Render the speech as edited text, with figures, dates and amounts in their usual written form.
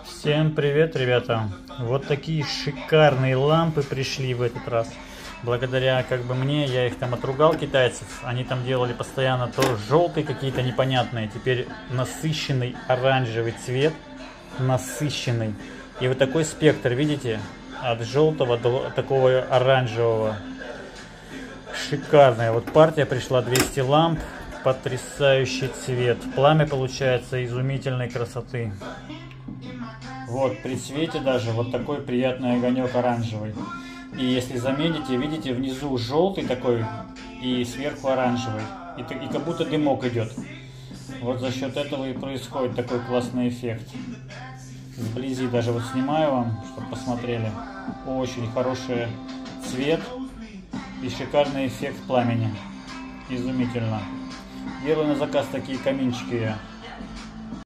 Всем привет, ребята! Вот такие шикарные лампы пришли в этот раз. Благодаря мне, я их там отругал, китайцев. Они там делали постоянно то желтые какие-то непонятные, теперь насыщенный оранжевый цвет. Насыщенный. И вот такой спектр, видите? От желтого до такого оранжевого. Шикарная. Вот партия пришла 200 ламп. Потрясающий цвет. Пламя получается изумительной красоты. Вот при свете даже вот такой приятный огонек оранжевый. И если заметите, видите, внизу желтый такой и сверху оранжевый. И как будто дымок идет. Вот за счет этого и происходит такой классный эффект. Вблизи даже вот снимаю вам, чтобы посмотрели. Очень хороший цвет и шикарный эффект пламени. Изумительно. Делаю на заказ такие каминчики я.